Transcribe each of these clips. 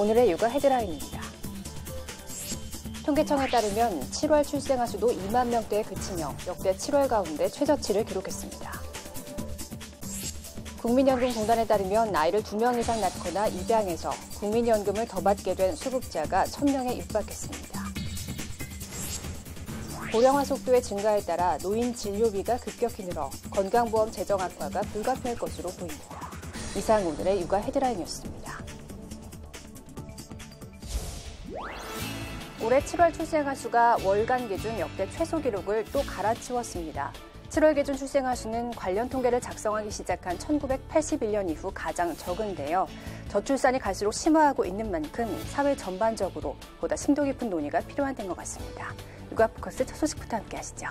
오늘의 육아 헤드라인입니다. 통계청에 따르면 7월 출생아 수도 2만 명대에 그치며 역대 7월 가운데 최저치를 기록했습니다. 국민연금공단에 따르면 아이를 2명 이상 낳거나 입양해서 국민연금을 더 받게 된 수급자가 1,000명에 육박했습니다. 고령화 속도의 증가에 따라 노인 진료비가 급격히 늘어 건강보험 재정 악화가 불가피할 것으로 보입니다. 이상 오늘의 육아 헤드라인이었습니다. 올해 7월 출생아 수가 월간 기준 역대 최소 기록을 또 갈아치웠습니다. 7월 기준 출생아 수는 관련 통계를 작성하기 시작한 1981년 이후 가장 적은데요. 저출산이 갈수록 심화하고 있는 만큼 사회 전반적으로 보다 심도 깊은 논의가 필요한 것 같습니다. 육아 포커스 첫 소식부터 함께 하시죠.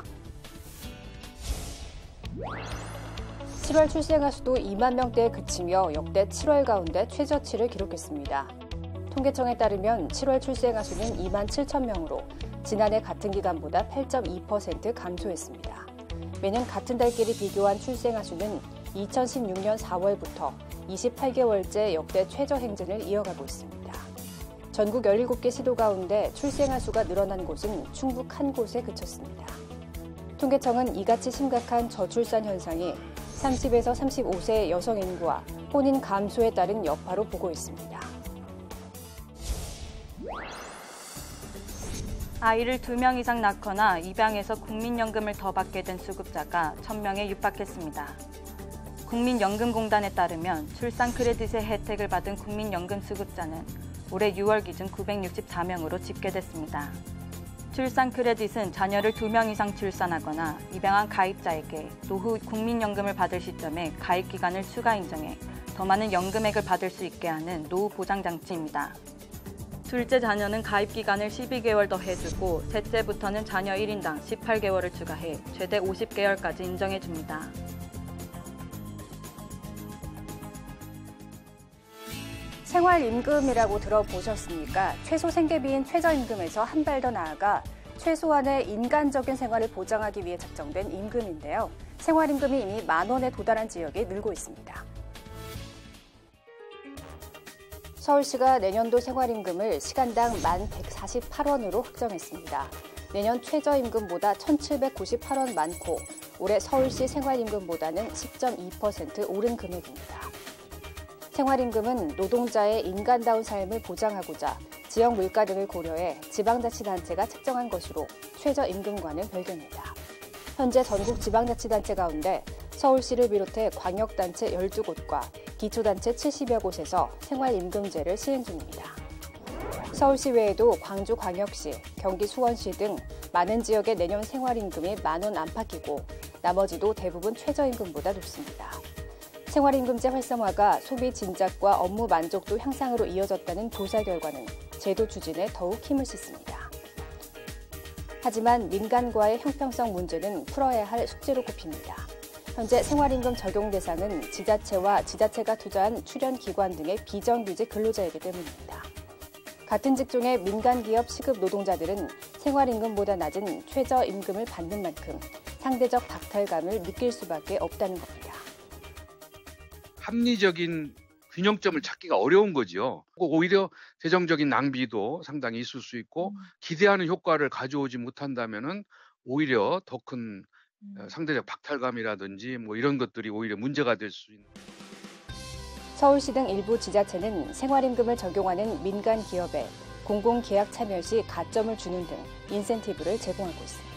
7월 출생아 수도 2만 명대에 그치며 역대 7월 가운데 최저치를 기록했습니다. 통계청에 따르면 7월 출생아 수는 2만 7천 명으로 지난해 같은 기간보다 8.2% 감소했습니다. 매년 같은 달끼리 비교한 출생아 수는 2016년 4월부터 28개월째 역대 최저 행진을 이어가고 있습니다. 전국 17개 시도 가운데 출생아 수가 늘어난 곳은 충북 한 곳에 그쳤습니다. 통계청은 이같이 심각한 저출산 현상이 30에서 35세 여성 인구와 혼인 감소에 따른 여파로 보고 있습니다. 아이를 2명 이상 낳거나 입양해서 국민연금을 더 받게 된 수급자가 1,000명에 육박했습니다. 국민연금공단에 따르면 출산 크레딧의 혜택을 받은 국민연금 수급자는 올해 6월 기준 964명으로 집계됐습니다. 출산 크레딧은 자녀를 2명 이상 출산하거나 입양한 가입자에게 노후 국민연금을 받을 시점에 가입 기간을 추가 인정해 더 많은 연금액을 받을 수 있게 하는 노후 보장 장치입니다. 둘째 자녀는 가입 기간을 12개월 더 해주고 셋째부터는 자녀 1인당 18개월을 추가해 최대 50개월까지 인정해줍니다. 생활임금이라고 들어보셨습니까? 최소 생계비인 최저임금에서 한 발 더 나아가 최소한의 인간적인 생활을 보장하기 위해 책정된 임금인데요. 생활임금이 이미 10,000원에 도달한 지역이 늘고 있습니다. 서울시가 내년도 생활임금을 시간당 1,148원으로 확정했습니다. 내년 최저임금보다 1,798원 많고 올해 서울시 생활임금보다는 10.2% 오른 금액입니다. 생활임금은 노동자의 인간다운 삶을 보장하고자 지역 물가 등을 고려해 지방자치단체가 책정한 것으로 최저임금과는 별개입니다. 현재 전국 지방자치단체 가운데 서울시를 비롯해 광역단체 12곳과 기초단체 70여 곳에서 생활임금제를 시행 중입니다. 서울시 외에도 광주광역시, 경기 수원시 등 많은 지역의 내년 생활임금이 10,000원 안팎이고 나머지도 대부분 최저임금보다 높습니다. 생활임금제 활성화가 소비 진작과 업무 만족도 향상으로 이어졌다는 조사 결과는 제도 추진에 더욱 힘을 싣습니다. 하지만 민간과의 형평성 문제는 풀어야 할 숙제로 꼽힙니다. 현재 생활임금 적용 대상은 지자체와 지자체가 투자한 출연기관 등의 비정규직 근로자이기 때문입니다. 같은 직종의 민간기업 시급 노동자들은 생활임금보다 낮은 최저임금을 받는 만큼 상대적 박탈감을 느낄 수밖에 없다는 겁니다. 합리적인 균형점을 찾기가 어려운 거죠. 오히려 재정적인 낭비도 상당히 있을 수 있고 기대하는 효과를 가져오지 못한다면은 오히려 더 큰 상대적 박탈감이라든지 뭐 이런 것들이 오히려 문제가 될 수 있는. 서울시 등 일부 지자체는 생활임금을 적용하는 민간 기업에 공공계약 참여 시 가점을 주는 등 인센티브를 제공하고 있습니다.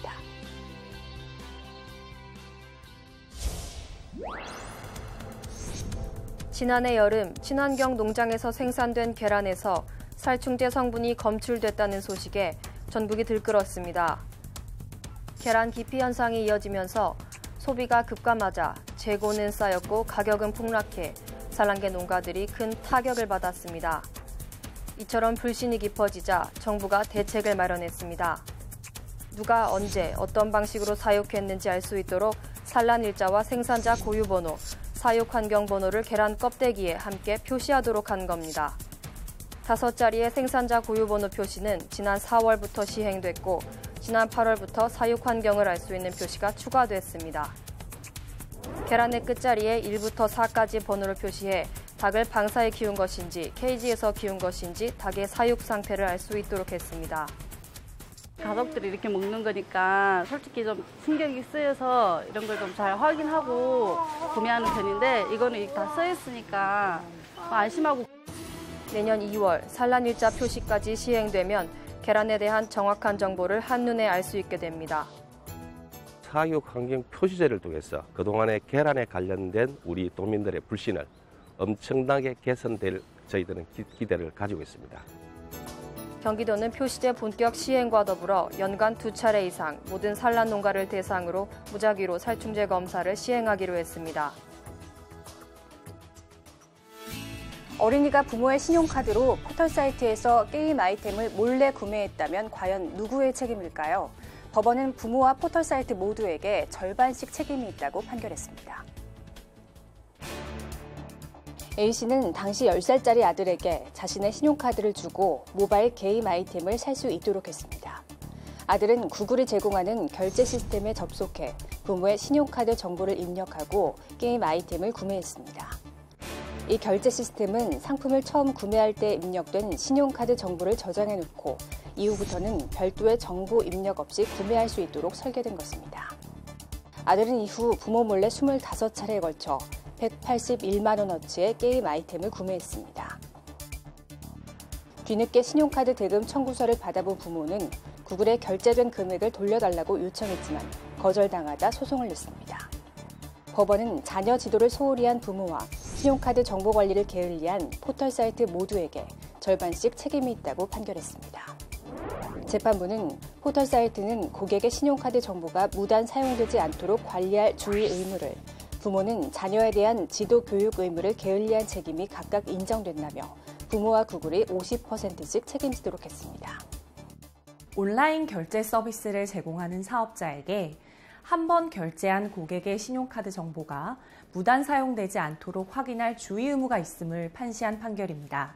지난해 여름 친환경 농장에서 생산된 계란에서 살충제 성분이 검출됐다는 소식에 전국이 들끓었습니다. 계란 기피 현상이 이어지면서 소비가 급감하자 재고는 쌓였고 가격은 폭락해 산란계 농가들이 큰 타격을 받았습니다. 이처럼 불신이 깊어지자 정부가 대책을 마련했습니다. 누가 언제 어떤 방식으로 사육했는지 알 수 있도록 산란 일자와 생산자 고유 번호, 사육 환경 번호를 계란 껍데기에 함께 표시하도록 한 겁니다. 5자리의 생산자 고유 번호 표시는 지난 4월부터 시행됐고 지난 8월부터 사육 환경을 알 수 있는 표시가 추가됐습니다. 계란의 끝자리에 1부터 4까지 번호를 표시해 닭을 방사에 키운 것인지 케이지에서 키운 것인지 닭의 사육 상태를 알 수 있도록 했습니다. 가족들이 이렇게 먹는 거니까 솔직히 좀 신경이 쓰여서 이런 걸 좀 잘 확인하고 구매하는 편인데 이거는 다 써 있으니까 안심하고. 내년 2월 산란일자 표시까지 시행되면 계란에 대한 정확한 정보를 한눈에 알 수 있게 됩니다. 사육 환경 표시제를 통해서 그동안의 계란에 관련된 우리 도민들의 불신을 엄청나게 개선될 저희들은 기대를 가지고 있습니다. 경기도는 표시제 본격 시행과 더불어 연간 2차례 이상 모든 산란 농가를 대상으로 무작위로 살충제 검사를 시행하기로 했습니다. 어린이가 부모의 신용카드로 포털사이트에서 게임 아이템을 몰래 구매했다면 과연 누구의 책임일까요? 법원은 부모와 포털사이트 모두에게 절반씩 책임이 있다고 판결했습니다. A씨는 당시 10살짜리 아들에게 자신의 신용카드를 주고 모바일 게임 아이템을 살 수 있도록 했습니다. 아들은 구글이 제공하는 결제 시스템에 접속해 부모의 신용카드 정보를 입력하고 게임 아이템을 구매했습니다. 이 결제 시스템은 상품을 처음 구매할 때 입력된 신용카드 정보를 저장해 놓고 이후부터는 별도의 정보 입력 없이 구매할 수 있도록 설계된 것입니다. 아들은 이후 부모 몰래 25차례에 걸쳐 181만 원어치의 게임 아이템을 구매했습니다. 뒤늦게 신용카드 대금 청구서를 받아본 부모는 구글에 결제된 금액을 돌려달라고 요청했지만 거절당하자 소송을 냈습니다. 법원은 자녀 지도를 소홀히 한 부모와 신용카드 정보 관리를 게을리한 포털사이트 모두에게 절반씩 책임이 있다고 판결했습니다. 재판부는 포털사이트는 고객의 신용카드 정보가 무단 사용되지 않도록 관리할 주의 의무를, 부모는 자녀에 대한 지도 교육 의무를 게을리한 책임이 각각 인정된다며 부모와 구글이 50%씩 책임지도록 했습니다. 온라인 결제 서비스를 제공하는 사업자에게 한 번 결제한 고객의 신용카드 정보가 무단 사용되지 않도록 확인할 주의 의무가 있음을 판시한 판결입니다.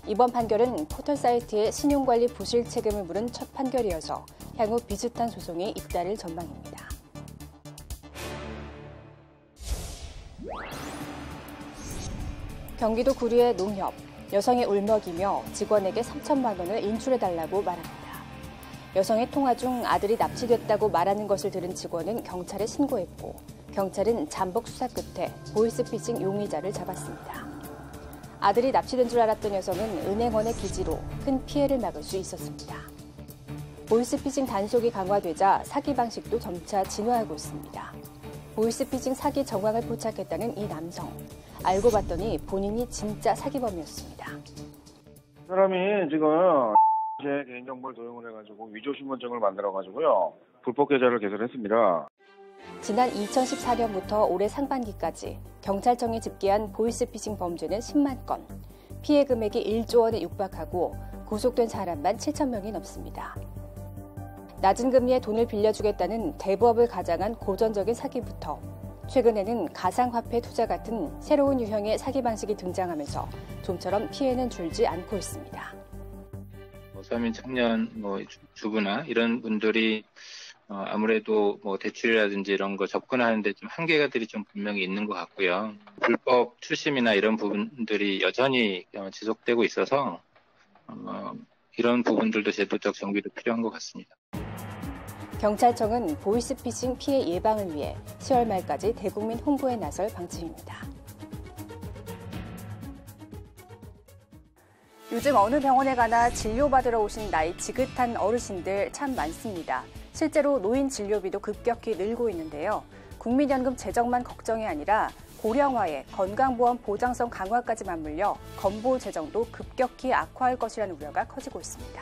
이번 판결은 포털사이트의 신용관리 부실 책임을 물은 첫 판결이어서 향후 비슷한 소송이 잇따를 전망입니다. 경기도 구리의 농협, 여성이 울먹이며 직원에게 3천만 원을 인출해달라고 말합니다. 여성의 통화 중 아들이 납치됐다고 말하는 것을 들은 직원은 경찰에 신고했고 경찰은 잠복 수사 끝에 보이스피싱 용의자를 잡았습니다. 아들이 납치된 줄 알았던 여성은 은행원의 기지로 큰 피해를 막을 수 있었습니다. 보이스피싱 단속이 강화되자 사기 방식도 점차 진화하고 있습니다. 보이스피싱 사기 정황을 포착했다는 이 남성. 알고 봤더니 본인이 진짜 사기범이었습니다. 사람이 지금 제 개인정보를 도용을 해가지고 위조신분증을 만들어가지고요. 불법 계좌를 개설했습니다. 지난 2014년부터 올해 상반기까지 경찰청이 집계한 보이스피싱 범죄는 10만 건, 피해 금액이 1조 원에 육박하고 구속된 사람만 7천 명이 넘습니다. 낮은 금리에 돈을 빌려주겠다는 대부업을 가장한 고전적인 사기부터 최근에는 가상화폐 투자 같은 새로운 유형의 사기 방식이 등장하면서 좀처럼 피해는 줄지 않고 있습니다. 서민 청년, 주부나 이런 분들이 아무래도 대출이라든지 이런 거 접근하는데 좀 한계가들이 좀 분명히 있는 것 같고요. 불법 출심이나 이런 부분들이 여전히 지속되고 있어서 이런 부분들도 제도적 정비도 필요한 것 같습니다. 경찰청은 보이스피싱 피해 예방을 위해 10월 말까지 대국민 홍보에 나설 방침입니다. 요즘 어느 병원에 가나 진료받으러 오신 나이 지긋한 어르신들 참 많습니다. 실제로 노인 진료비도 급격히 늘고 있는데요. 국민연금 재정만 걱정이 아니라 고령화에 건강보험 보장성 강화까지 맞물려 건보 재정도 급격히 악화할 것이라는 우려가 커지고 있습니다.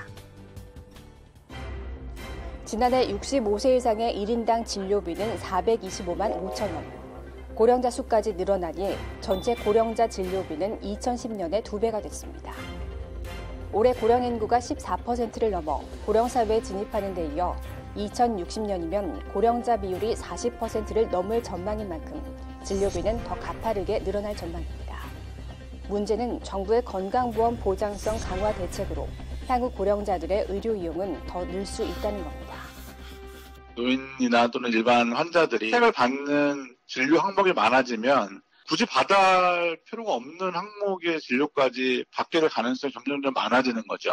지난해 65세 이상의 1인당 진료비는 425만 5천 원. 고령자 수까지 늘어나니 전체 고령자 진료비는 2010년에 2배가 됐습니다. 올해 고령 인구가 14%를 넘어 고령사회에 진입하는 데 이어 2060년이면 고령자 비율이 40%를 넘을 전망인 만큼 진료비는 더 가파르게 늘어날 전망입니다. 문제는 정부의 건강보험 보장성 강화 대책으로 향후 고령자들의 의료 이용은 더 늘 수 있다는 겁니다. 노인이나 또는 일반 환자들이 혜택을 받는 진료 항목이 많아지면 굳이 받을 필요가 없는 항목의 진료까지 받게 될 가능성이 점점 많아지는 거죠.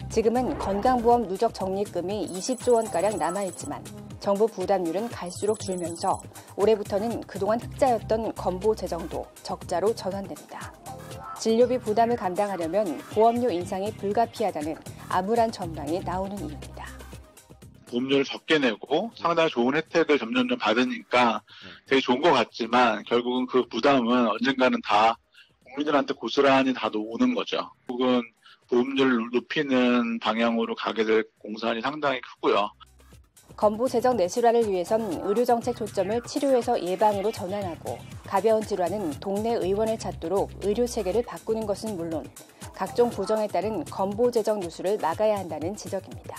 지금은 건강보험 누적 적립금이 20조 원가량 남아있지만 정부 부담률은 갈수록 줄면서 올해부터는 그동안 흑자였던 건보 재정도 적자로 전환됩니다. 진료비 부담을 감당하려면 보험료 인상이 불가피하다는 암울한 전망이 나오는 이유입니다. 보험료를 적게 내고 상당히 좋은 혜택을 점점 받으니까 되게 좋은 것 같지만 결국은 그 부담은 언젠가는 다 국민들한테 고스란히 다 오는 거죠. 결국은 보험료를 높이는 방향으로 가게 될 공산이 상당히 크고요. 건보 재정 내실화를 위해선 의료정책 초점을 치료에서 예방으로 전환하고 가벼운 질환은 동네 의원을 찾도록 의료체계를 바꾸는 것은 물론 각종 부정에 따른 건보 재정 누수를 막아야 한다는 지적입니다.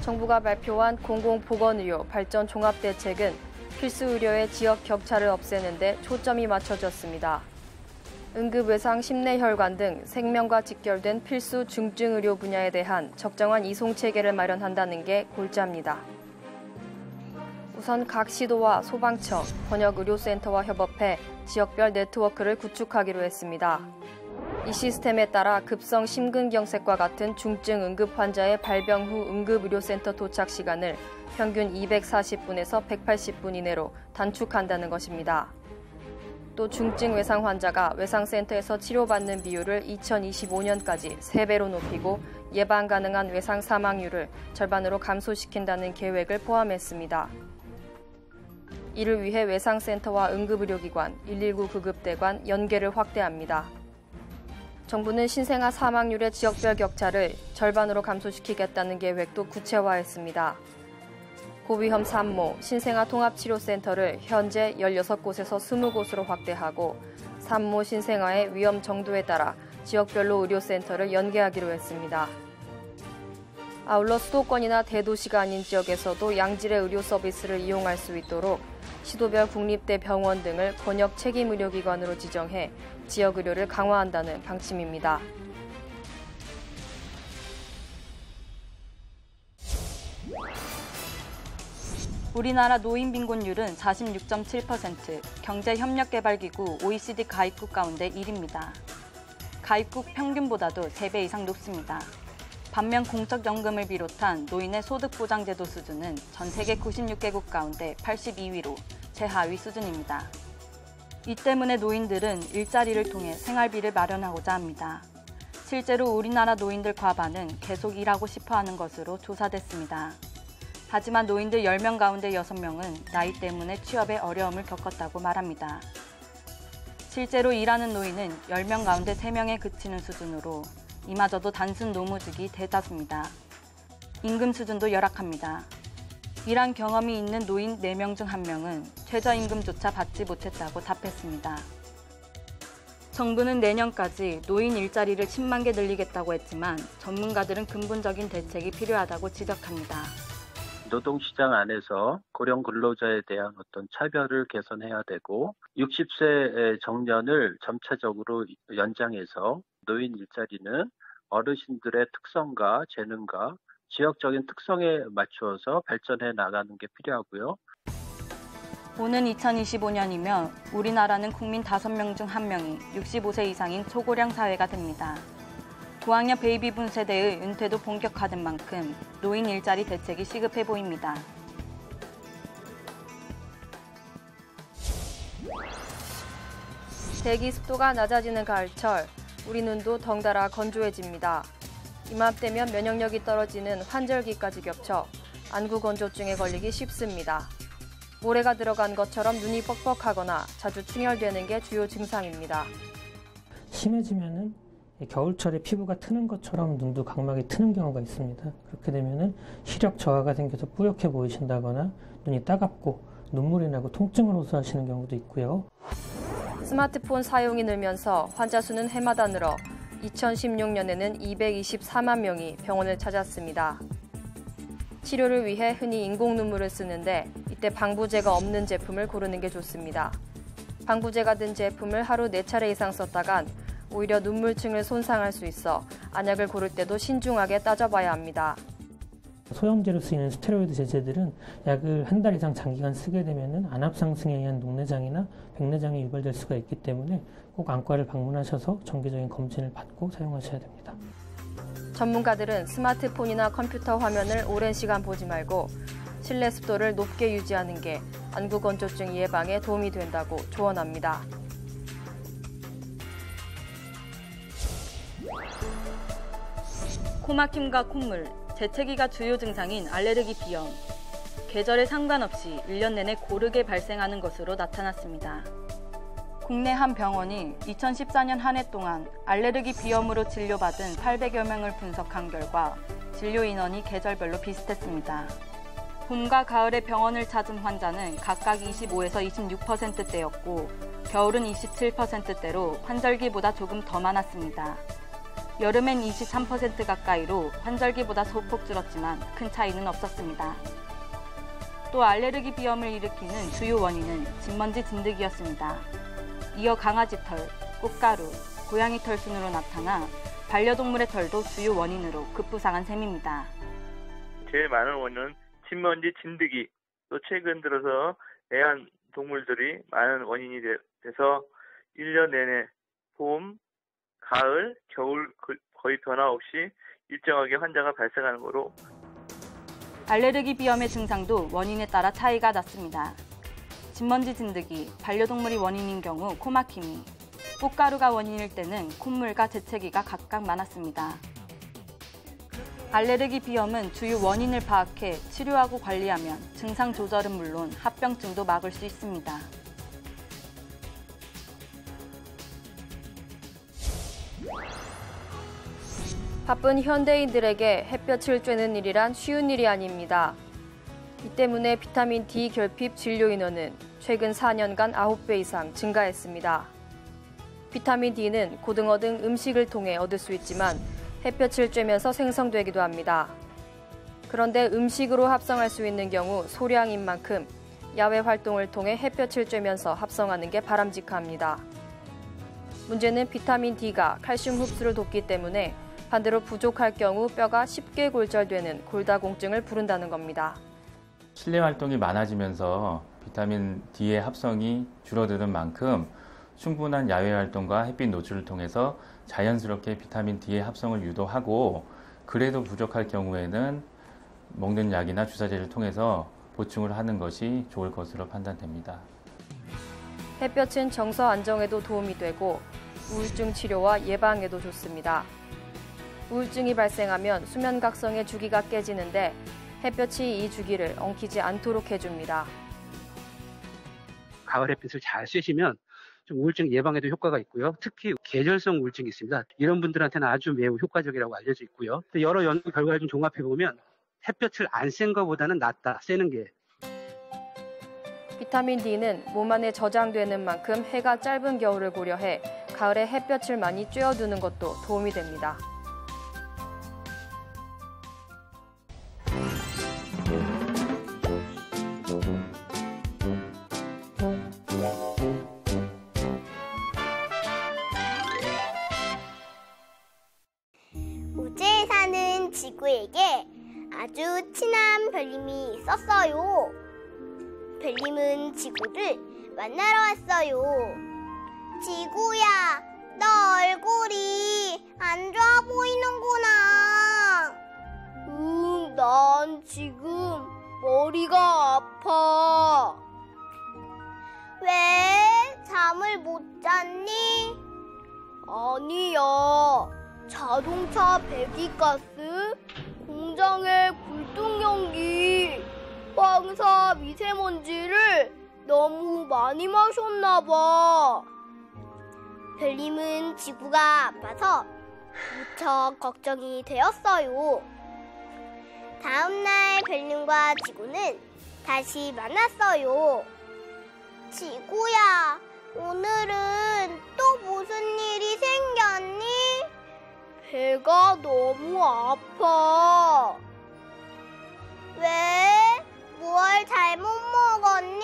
정부가 발표한 공공보건의료 발전 종합대책은 필수 의료의 지역 격차를 없애는 데 초점이 맞춰졌습니다. 응급외상, 심내혈관 등 생명과 직결된 필수 중증의료 분야에 대한 적정한 이송체계를 마련한다는 게 골자입니다. 우선 각 시도와 소방청, 번역의료센터와 협업해 지역별 네트워크를 구축하기로 했습니다. 이 시스템에 따라 급성 심근경색과 같은 중증 응급 환자의 발병 후 응급의료센터 도착 시간을 평균 240분에서 180분 이내로 단축한다는 것입니다. 또 중증 외상 환자가 외상센터에서 치료받는 비율을 2025년까지 3배로 높이고 예방 가능한 외상 사망률을 절반으로 감소시킨다는 계획을 포함했습니다. 이를 위해 외상센터와 응급의료기관, 119 구급대관 연계를 확대합니다. 정부는 신생아 사망률의 지역별 격차를 절반으로 감소시키겠다는 계획도 구체화했습니다. 고위험 산모, 신생아 통합치료센터를 현재 16곳에서 20곳으로 확대하고 산모, 신생아의 위험 정도에 따라 지역별로 의료센터를 연계하기로 했습니다. 아울러 수도권이나 대도시가 아닌 지역에서도 양질의 의료 서비스를 이용할 수 있도록 시도별 국립대병원 등을 권역 책임의료기관으로 지정해 지역 의료를 강화한다는 방침입니다. 우리나라 노인 빈곤율은 46.7%, 경제협력개발기구 OECD 가입국 가운데 1위입니다. 가입국 평균보다도 3배 이상 높습니다. 반면 공적연금을 비롯한 노인의 소득보장제도 수준은 전 세계 96개국 가운데 82위로 최하위 수준입니다. 이 때문에 노인들은 일자리를 통해 생활비를 마련하고자 합니다. 실제로 우리나라 노인들 과반은 계속 일하고 싶어하는 것으로 조사됐습니다. 하지만 노인들 10명 가운데 6명은 나이 때문에 취업에 어려움을 겪었다고 말합니다. 실제로 일하는 노인은 10명 가운데 3명에 그치는 수준으로 이마저도 단순 노무직이 대다수입니다. 임금 수준도 열악합니다. 일한 경험이 있는 노인 4명 중 1명은 최저임금조차 받지 못했다고 답했습니다. 정부는 내년까지 노인 일자리를 10만 개 늘리겠다고 했지만 전문가들은 근본적인 대책이 필요하다고 지적합니다. 노동시장 안에서 고령 근로자에 대한 어떤 차별을 개선해야 되고 60세 정년을 점차적으로 연장해서 노인 일자리는 어르신들의 특성과 재능과 지역적인 특성에 맞추어서 발전해 나가는 게 필요하고요. 오는 2025년이면 우리나라는 국민 5명 중 1명이 65세 이상인 초고령 사회가 됩니다. 고학년 베이비붐 세대의 은퇴도 본격화된 만큼 노인 일자리 대책이 시급해 보입니다. 대기 습도가 낮아지는 가을철, 우리 눈도 덩달아 건조해집니다. 이맘때면 면역력이 떨어지는 환절기까지 겹쳐 안구 건조증에 걸리기 쉽습니다. 모래가 들어간 것처럼 눈이 뻑뻑하거나 자주 충혈되는 게 주요 증상입니다. 심해지면은 겨울철에 피부가 트는 것처럼 눈도 각막이 트는 경우가 있습니다. 그렇게 되면은 시력 저하가 생겨서 뿌옇게 보이신다거나 눈이 따갑고 눈물이 나고 통증을 호소하시는 경우도 있고요. 스마트폰 사용이 늘면서 환자 수는 해마다 늘어 2016년에는 224만 명이 병원을 찾았습니다. 치료를 위해 흔히 인공 눈물을 쓰는데 이때 방부제가 없는 제품을 고르는 게 좋습니다. 방부제가 든 제품을 하루 4차례 이상 썼다간 오히려 눈물층을 손상할 수 있어 안약을 고를 때도 신중하게 따져봐야 합니다. 소염제로 쓰이는 스테로이드 제제들은 약을 한 달 이상 장기간 쓰게 되면 안압 상승에 의한 녹내장이나 백내장이 유발될 수가 있기 때문에 꼭 안과를 방문하셔서 정기적인 검진을 받고 사용하셔야 됩니다. 전문가들은 스마트폰이나 컴퓨터 화면을 오랜 시간 보지 말고 실내 습도를 높게 유지하는 게 안구 건조증 예방에 도움이 된다고 조언합니다. 코막힘과 콧물, 재채기가 주요 증상인 알레르기 비염. 계절에 상관없이 1년 내내 고르게 발생하는 것으로 나타났습니다. 국내 한 병원이 2014년 한 해 동안 알레르기 비염으로 진료받은 800여 명을 분석한 결과 진료 인원이 계절별로 비슷했습니다. 봄과 가을에 병원을 찾은 환자는 각각 25에서 26%대였고 겨울은 27%대로 환절기보다 조금 더 많았습니다. 여름엔 23% 가까이로 환절기보다 소폭 줄었지만 큰 차이는 없었습니다. 또 알레르기 비염을 일으키는 주요 원인은 진먼지 진드기였습니다. 이어 강아지 털, 꽃가루, 고양이 털 순으로 나타나 반려동물의 털도 주요 원인으로 급부상한 셈입니다. 제일 많은 원인은 진먼지 진드기, 또 최근 들어서 애완동물들이 많은 원인이 돼서 1년 내내 봄, 가을, 겨울 거의 변화 없이 일정하게 환자가 발생하는 거로. 알레르기 비염의 증상도 원인에 따라 차이가 났습니다. 진먼지 진드기, 반려동물이 원인인 경우 코막힘이, 꽃가루가 원인일 때는 콧물과 재채기가 각각 많았습니다. 알레르기 비염은 주요 원인을 파악해 치료하고 관리하면 증상 조절은 물론 합병증도 막을 수 있습니다. 바쁜 현대인들에게 햇볕을 쬐는 일이란 쉬운 일이 아닙니다. 이 때문에 비타민 D 결핍 진료 인원은 최근 4년간 9배 이상 증가했습니다. 비타민 D는 고등어 등 음식을 통해 얻을 수 있지만 햇볕을 쬐면서 생성되기도 합니다. 그런데 음식으로 합성할 수 있는 경우 소량인 만큼 야외 활동을 통해 햇볕을 쬐면서 합성하는 게 바람직합니다. 문제는 비타민 D가 칼슘 흡수를 돕기 때문에 반대로 부족할 경우 뼈가 쉽게 골절되는 골다공증을 부른다는 겁니다. 실내 활동이 많아지면서 비타민 D의 합성이 줄어드는 만큼 충분한 야외 활동과 햇빛 노출을 통해서 자연스럽게 비타민 D의 합성을 유도하고, 그래도 부족할 경우에는 먹는 약이나 주사제를 통해서 보충을 하는 것이 좋을 것으로 판단됩니다. 햇볕은 정서 안정에도 도움이 되고 우울증 치료와 예방에도 좋습니다. 우울증이 발생하면 수면각성의 주기가 깨지는데 햇볕이 이 주기를 엉키지 않도록 해줍니다. 가을 햇빛을 잘 쐬시면 좀 우울증 예방에도 효과가 있고요. 특히 계절성 우울증이 있습니다. 이런 분들한테는 아주 매우 효과적이라고 알려져 있고요. 여러 연구 결과를 좀 종합해보면 햇볕을 안 쐬는 것보다는 낫다, 쐬는 게. 비타민 D는 몸 안에 저장되는 만큼 해가 짧은 겨울을 고려해 가을에 햇볕을 많이 쬐어두는 것도 도움이 됩니다. 우주에 사는 지구에게 아주 친한 별님이 있었어요. 별님은 지구를 만나러 왔어요. 지구야, 너 얼굴이 안 좋아 보이는구나. 난 지금 머리가 아파. 왜? 잠을 못 잤니? 아니야. 자동차 배기가스, 공장의 굴뚝연기, 황사 미세먼지를 너무 많이 마셨나 봐. 별님은 지구가 아파서 무척 걱정이 되었어요. 다음날 별님과 지구는 다시 만났어요. 지구야, 오늘은 또 무슨 일이 생겼니? 배가 너무 아파. 왜? 뭘 잘못 먹었니?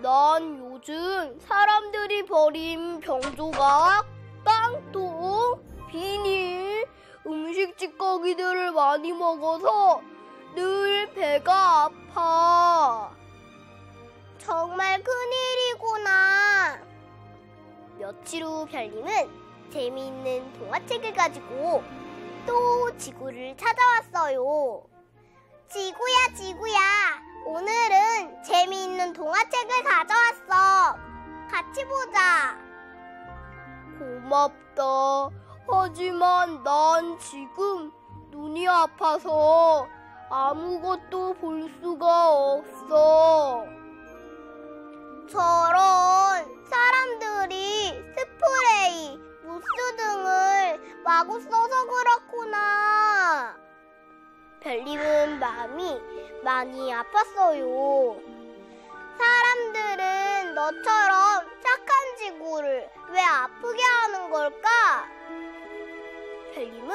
난 요즘 사람들이 버린 병조각, 깡통, 비닐, 음식 후식 찌꺼기들을 많이 먹어서 늘 배가 아파. 정말 큰일이구나. 며칠 후 별님은 재미있는 동화책을 가지고 또 지구를 찾아왔어요. 지구야, 지구야. 오늘은 재미있는 동화책을 가져왔어. 같이 보자. 고맙다. 하지만 난 지금 눈이 아파서 아무것도 볼 수가 없어. 저런 사람들이 스프레이, 무스 등을 마구 써서 그렇구나. 별님은 마음이 많이 아팠어요. 사람들은 너처럼 착한 지구를 왜 아프게 하는 걸까? 별님은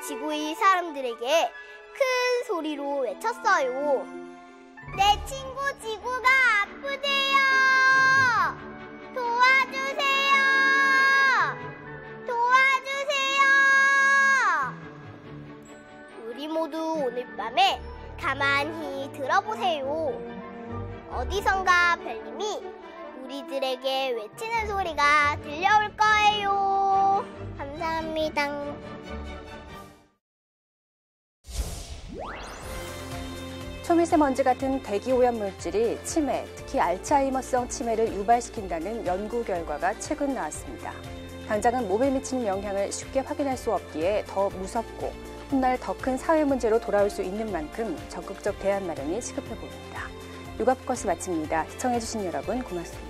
지구의 사람들에게 큰 소리로 외쳤어요. 내 친구 지구가 아프대요. 도와주세요. 도와주세요. 우리 모두 오늘 밤에 가만히 들어보세요. 어디선가 별님이 우리들에게 외치는 소리가 들려올 거예요. 감사합니다. 초미세먼지 같은 대기오염 물질이 치매, 특히 알츠하이머성 치매를 유발시킨다는 연구 결과가 최근 나왔습니다. 당장은 몸에 미치는 영향을 쉽게 확인할 수 없기에 더 무섭고 훗날 더 큰 사회 문제로 돌아올 수 있는 만큼 적극적 대안 마련이 시급해 보입니다. 육아포커스 마칩니다. 시청해주신 여러분 고맙습니다.